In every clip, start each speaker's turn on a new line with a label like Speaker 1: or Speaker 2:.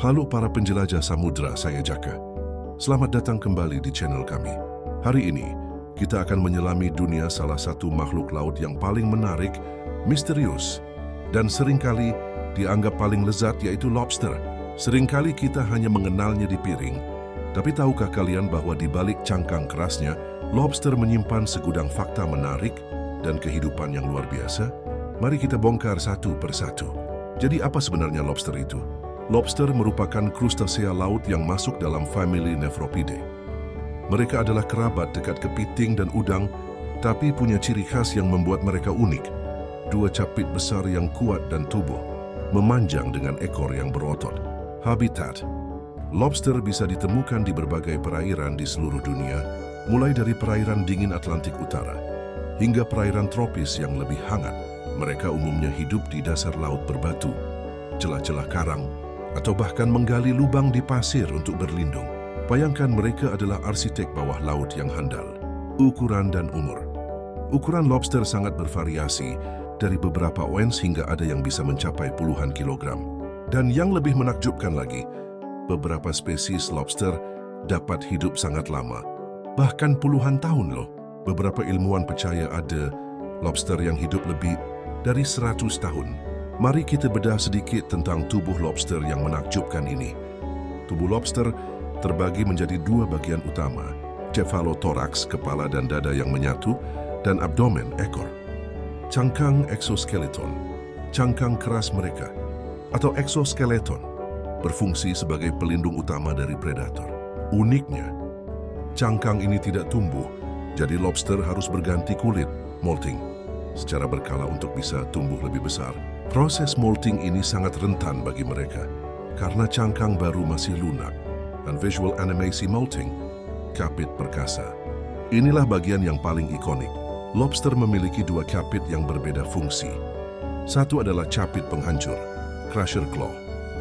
Speaker 1: Halo para penjelajah samudra, saya Jaka. Selamat datang kembali di channel kami. Hari ini, kita akan menyelami dunia salah satu makhluk laut yang paling menarik, misterius, dan seringkali dianggap paling lezat, yaitu lobster. Seringkali kita hanya mengenalnya di piring, tapi tahukah kalian bahwa di balik cangkang kerasnya, lobster menyimpan segudang fakta menarik dan kehidupan yang luar biasa? Mari kita bongkar satu persatu. Jadi apa sebenarnya lobster itu? Lobster merupakan krustasea laut yang masuk dalam famili Nephropidae. Mereka adalah kerabat dekat kepiting dan udang, tapi punya ciri khas yang membuat mereka unik. Dua capit besar yang kuat dan tubuh, memanjang dengan ekor yang berotot. Habitat. Lobster bisa ditemukan di berbagai perairan di seluruh dunia, mulai dari perairan dingin Atlantik Utara hingga perairan tropis yang lebih hangat. Mereka umumnya hidup di dasar laut berbatu, celah-celah karang, atau bahkan menggali lubang di pasir untuk berlindung. Bayangkan mereka adalah arsitek bawah laut yang handal. Ukuran dan umur. Ukuran lobster sangat bervariasi, dari beberapa ons hingga ada yang bisa mencapai puluhan kilogram. Dan yang lebih menakjubkan lagi, beberapa spesies lobster dapat hidup sangat lama, bahkan puluhan tahun loh. Beberapa ilmuwan percaya ada lobster yang hidup lebih dari 100 tahun. Mari kita bedah sedikit tentang tubuh lobster yang menakjubkan ini. Tubuh lobster terbagi menjadi dua bagian utama, cephalothorax, kepala dan dada yang menyatu, dan abdomen, ekor. Cangkang exoskeleton, cangkang keras mereka, atau exoskeleton, berfungsi sebagai pelindung utama dari predator. Uniknya, cangkang ini tidak tumbuh, jadi lobster harus berganti kulit, molting, secara berkala untuk bisa tumbuh lebih besar. Proses molting ini sangat rentan bagi mereka karena cangkang baru masih lunak. Dan visual animasi molting, kapit perkasa. Inilah bagian yang paling ikonik. Lobster memiliki dua kapit yang berbeda fungsi. Satu adalah capit penghancur, crusher claw,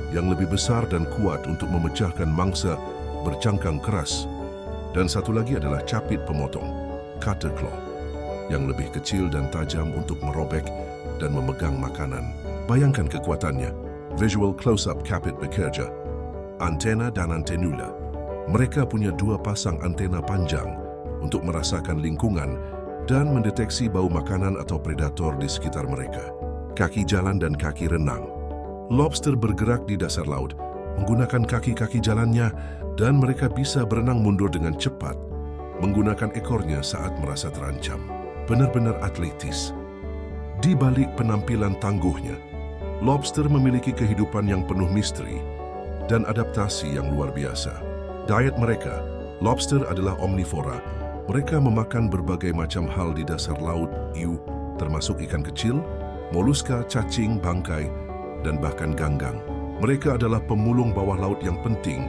Speaker 1: yang lebih besar dan kuat untuk memecahkan mangsa bercangkang keras. Dan satu lagi adalah capit pemotong, cutter claw, yang lebih kecil dan tajam untuk merobek dan memegang makanan. Bayangkan kekuatannya. Visual close-up capit bekerja. Antena dan antenula. Mereka punya dua pasang antena panjang untuk merasakan lingkungan dan mendeteksi bau makanan atau predator di sekitar mereka. Kaki jalan dan kaki renang. Lobster bergerak di dasar laut menggunakan kaki-kaki jalannya, dan mereka bisa berenang mundur dengan cepat menggunakan ekornya saat merasa terancam. Benar-benar atletis. Di balik penampilan tangguhnya, lobster memiliki kehidupan yang penuh misteri dan adaptasi yang luar biasa. Diet mereka, lobster adalah omnivora. Mereka memakan berbagai macam hal di dasar laut, termasuk ikan kecil, moluska, cacing, bangkai, dan bahkan ganggang. Mereka adalah pemulung bawah laut yang penting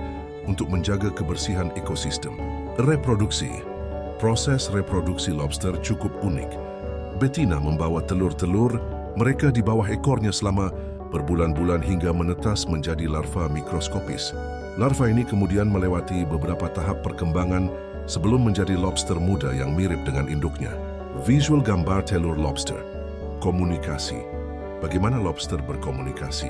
Speaker 1: untuk menjaga kebersihan ekosistem. Reproduksi. Proses reproduksi lobster cukup unik. Betina membawa telur-telur mereka di bawah ekornya selama berbulan-bulan hingga menetas menjadi larva mikroskopis. Larva ini kemudian melewati beberapa tahap perkembangan sebelum menjadi lobster muda yang mirip dengan induknya. Visual gambar telur lobster. Komunikasi. Bagaimana lobster berkomunikasi?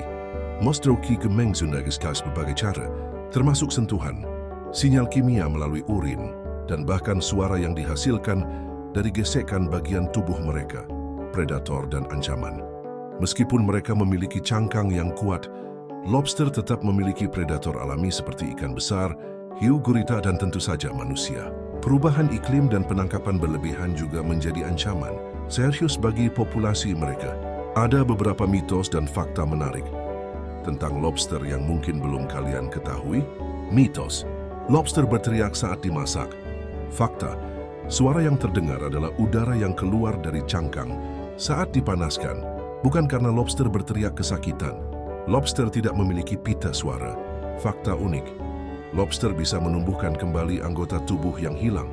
Speaker 1: Mostroki gemeng zunagiskas berbagai cara, termasuk sentuhan, sinyal kimia melalui urin, dan bahkan suara yang dihasilkan dari gesekan bagian tubuh mereka, predator dan ancaman. Meskipun mereka memiliki cangkang yang kuat, lobster tetap memiliki predator alami seperti ikan besar, hiu, gurita, dan tentu saja manusia. Perubahan iklim dan penangkapan berlebihan juga menjadi ancaman serius bagi populasi mereka. Ada beberapa mitos dan fakta menarik tentang lobster yang mungkin belum kalian ketahui. Mitos: lobster berteriak saat dimasak. Fakta: suara yang terdengar adalah udara yang keluar dari cangkang saat dipanaskan, bukan karena lobster berteriak kesakitan. Lobster tidak memiliki pita suara. Fakta unik: lobster bisa menumbuhkan kembali anggota tubuh yang hilang.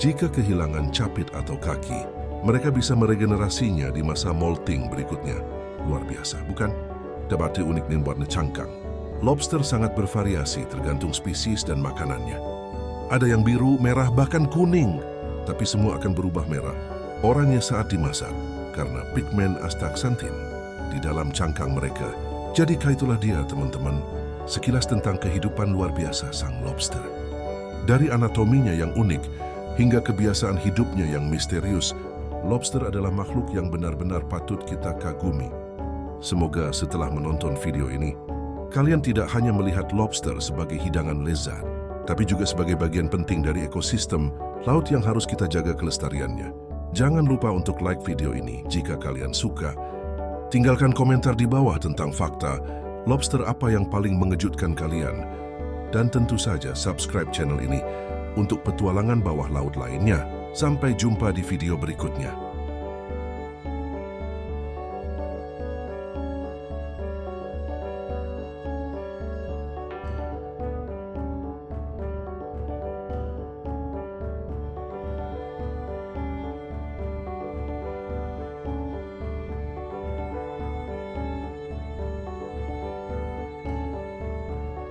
Speaker 1: Jika kehilangan capit atau kaki, mereka bisa meregenerasinya di masa molting berikutnya. Luar biasa, bukan? Dapati unik dan warna cangkang. Lobster sangat bervariasi tergantung spesies dan makanannya. Ada yang biru, merah, bahkan kuning. Tapi semua akan berubah merah oranye saat dimasak karena pigmen astaxanthin di dalam cangkang mereka. Jadi itulah dia teman-teman, sekilas tentang kehidupan luar biasa sang lobster. Dari anatominya yang unik hingga kebiasaan hidupnya yang misterius, lobster adalah makhluk yang benar-benar patut kita kagumi. Semoga setelah menonton video ini, kalian tidak hanya melihat lobster sebagai hidangan lezat, tapi juga sebagai bagian penting dari ekosistem laut yang harus kita jaga kelestariannya. Jangan lupa untuk like video ini jika kalian suka. Tinggalkan komentar di bawah tentang fakta lobster apa yang paling mengejutkan kalian. Dan tentu saja subscribe channel ini untuk petualangan bawah laut lainnya. Sampai jumpa di video berikutnya.